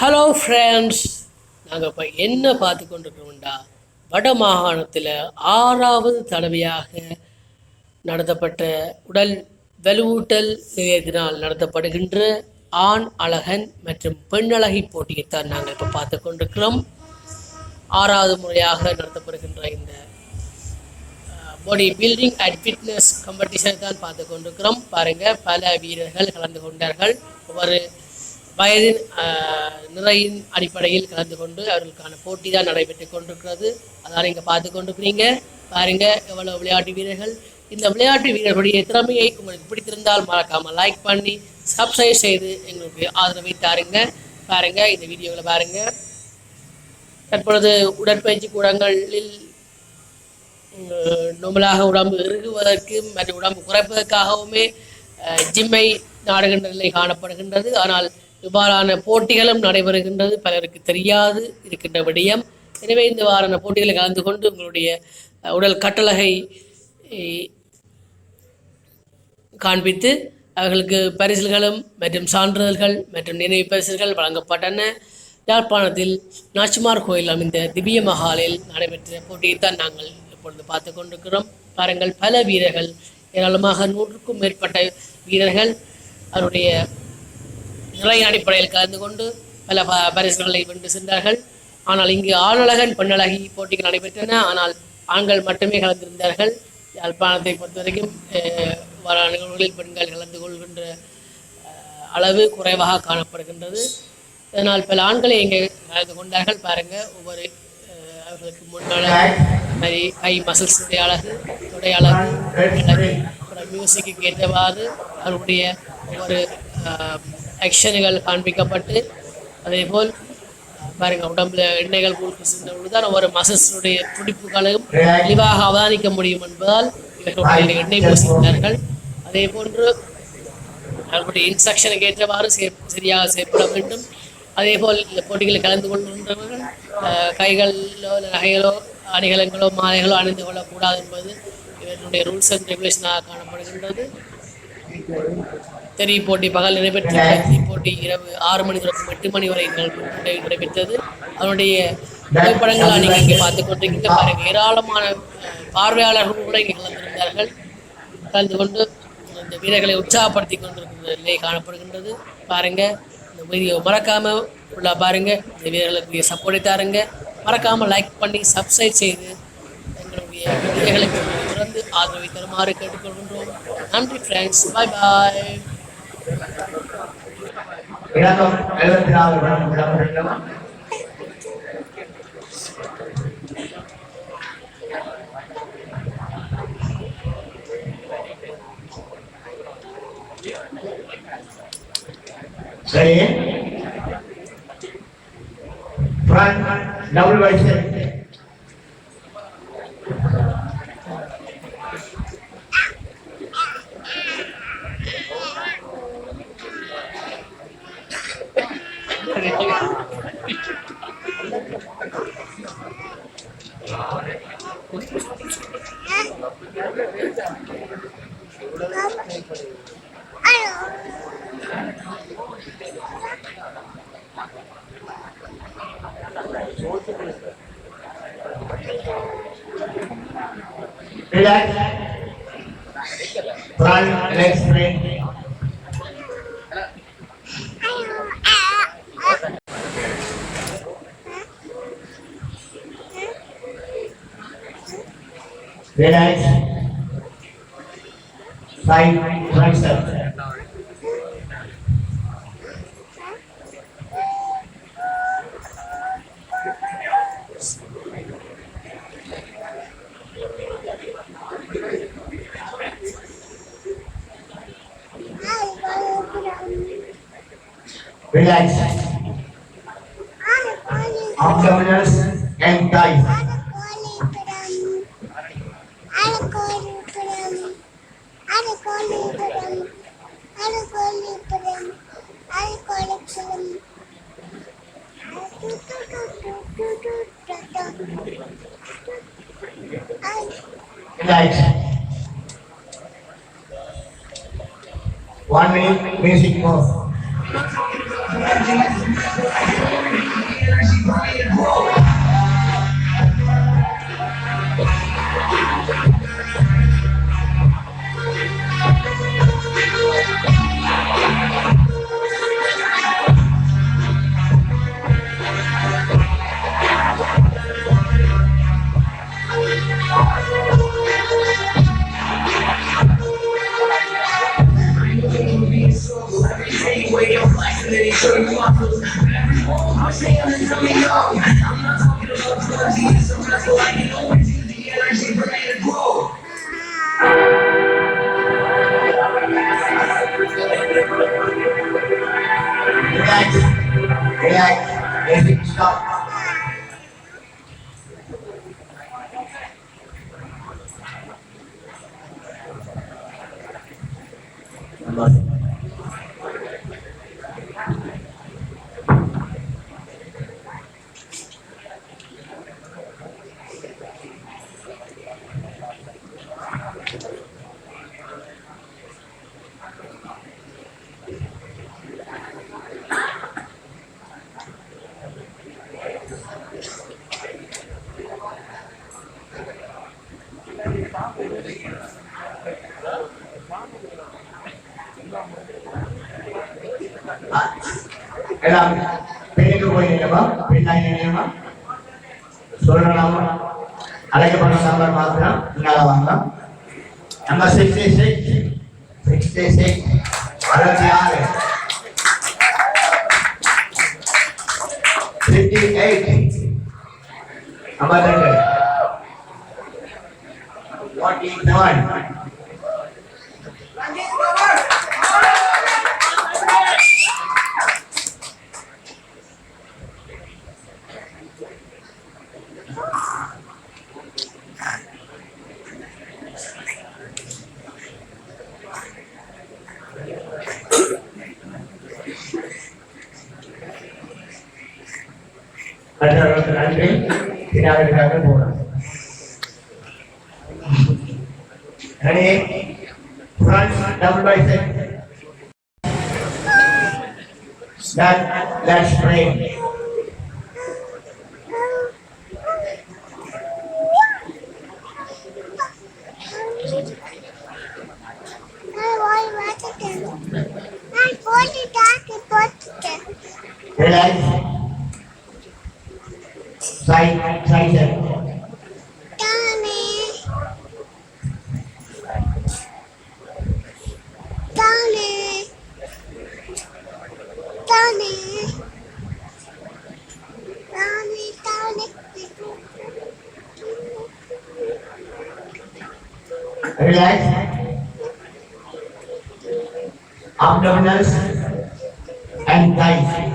Hello friends, நாங்கள் இப்போ என்ன பார்த்து கொண்டிருக்கிறோம்டா, வட மாகாணத்தில் 6வது தடவையாக நடத்தப்பட்ட உடல் வலுவூட்டல் நிலையத்தினால் நடத்தப்படுகின்ற ஆண் அழகன் மற்றும் பெண் அழகி போட்டியைத்தான் நாங்கள் இப்போ பார்த்து கொண்டிருக்கிறோம். 6வது முறையாக நடத்தப்படுகின்ற இந்த பாடி பில்டிங் அண்ட் ஃபிட்னஸ் காம்படிஷனை தான் பார்த்து கொண்டிருக்கிறோம். பாருங்கள், பல வீரர்கள் கலந்து கொண்டார்கள். ஒவ்வொரு வயதின் நிறையின் அடிப்படையில் கலந்து கொண்டு அவர்களுக்கான போட்டி தான் நடைபெற்று கொண்டிருக்கிறது. அதனால் இங்கே பார்த்து கொண்டிருக்கிறீங்க. பாருங்கள், எவ்வளோ விளையாட்டு வீரர்கள். இந்த விளையாட்டு வீரர்களுடைய திறமையை உங்களுக்கு பிடித்திருந்தால் மறக்காமல் லைக் பண்ணி சப்ஸ்கிரைப் செய்து எங்களுக்கு ஆதரவை தாருங்க. பாருங்கள், இந்த வீடியோவில் பாருங்கள். தற்பொழுது உடற்பயிற்சி கூடங்களில் நொம்பலாக உடம்பு இறுகுவதற்கு மற்றும் உடம்பு குறைப்பதற்காகவுமே ஜிம்மை நாடுகின்ற நிலை காணப்படுகின்றது. ஆனால் இவ்வாறான போட்டிகளும் நடைபெறுகின்றது, பலருக்கு தெரியாது இருக்கின்ற விடயம். எனவே இந்த வாரான போட்டிகளை கலந்து கொண்டு உங்களுடைய உடல் கட்டழகை காண்பித்து அவர்களுக்கு பரிசுகளும் மற்றும் சான்றிதழ்கள் மற்றும் நினைவு பரிசுகள் வழங்கப்பட்டன. யாழ்ப்பாணத்தில் நாச்சிமார் கோயில் அமைந்த திவ்ய மஹாலில் நடைபெற்ற போட்டியைத்தான் நாங்கள் இப்பொழுது பார்த்து கொண்டிருக்கிறோம். பாருங்கள், பல வீரர்கள், ஏராளமாக 100க்கும் மேற்பட்ட வீரர்கள் அவருடைய நிலை அடிப்படையில் கலந்து கொண்டு பல பரிசுகளை வென்று சென்றார்கள். ஆனால் இங்கு ஆணழகன் பெண்ணழகி போட்டிகள் நடைபெற்றன. ஆனால் ஆண்கள் மட்டுமே கலந்திருந்தார்கள். யாழ்ப்பாணத்தை பொறுத்த வரைக்கும் நிகழ்வுகளில் பெண்கள் கலந்து கொள்கின்ற அளவு குறைவாக காணப்படுகின்றது. இதனால் பல ஆண்களை இங்கே கலந்து கொண்டார்கள். பாருங்கள், ஒவ்வொரு அவர்களுக்கு முன்னழகு, மாதிரி கை மசில்ஸ் அழகு, தொடை அழகு, அப்புறம் மியூசிக்கு ஏற்றவாறு அவருடைய ஒவ்வொரு ஆக்ஷன்கள் காண்பிக்கப்பட்டு, அதே போல் பாருங்கள், உடம்புல எண்ணெய்கள் கூழ்க்கு சென்ற பொழுதுதான் ஒவ்வொரு மசில்ஸுடைய துடிப்புகளையும் தெளிவாக அவதானிக்க முடியும் என்பதால் இவர்களுடைய எண்ணெய் பூசினார்கள். அதே போன்று அவர்களுடைய இன்ஸ்ட்ரக்ஷனுக்கு ஏற்றவாறு சரியாக செயல்பட வேண்டும். அதே போல் இந்த போட்டிகளில் கலந்து கொள்கின்றவர்கள் கைகளிலோ நகைகளோ அணிகலங்களோ மாலைகளோ அணிந்து கொள்ளக்கூடாது என்பது இவர்களுடைய ரூல்ஸ் அண்ட் ரெகுலேஷனாக காணப்படுகின்றது. தெரிய போட்டி பகல் நடைபெற்றது. இப்போட்டி இரவு 6 மணி தொடக்கம் 8 மணி வரை நடைபெற்றது. அதனுடைய புகைப்படங்கள் நீங்கள் இங்கே பார்த்து கொண்டிருக்கின்ற பாருங்கள், ஏராளமான பார்வையாளர்கள் கூட இங்கே கலந்திருந்தார்கள். கலந்து கொண்டு இந்த வீரர்களை உற்சாகப்படுத்தி கொண்டிருக்கின்ற நிலை காணப்படுகின்றது. பாருங்கள், இந்த வீடியோ மறக்காமல் உள்ள பாருங்கள். இந்த வீரர்களுக்கு சப்போர்ட்டை தாருங்க. மறக்காமல் லைக் பண்ணி சப்ஸ்கிரைப் செய்து எங்களுடைய வீடியோகளுக்கு தொடர்ந்து ஆதரவை தருமாறு கேட்டுக்கொள்கின்றோம். நன்றி ஃப்ரெண்ட்ஸ், பாய் பாய். சரி, front double bicep, relax, front leg straight, relax, side tricep, relax, abdominals and thighs, relax. 1 minute music pause. Relax. Relax. Music stop. எல்லாம் பெண்ணுக்கு போய் நினைவா பெண்ணாய் நினைவா சொல்லலாமா அழைக்கப்பட்ட நம்பர் மாத்திரம் இங்கால வாங்கலாம் நம்பர் 66 66 58 நம்பர் 47 அதற்கு நன்றி வினாவிற்காக போறோம் ready front double பைசெப் let's pray. Relax. Side, sir. Relax. Abdominals and thighs.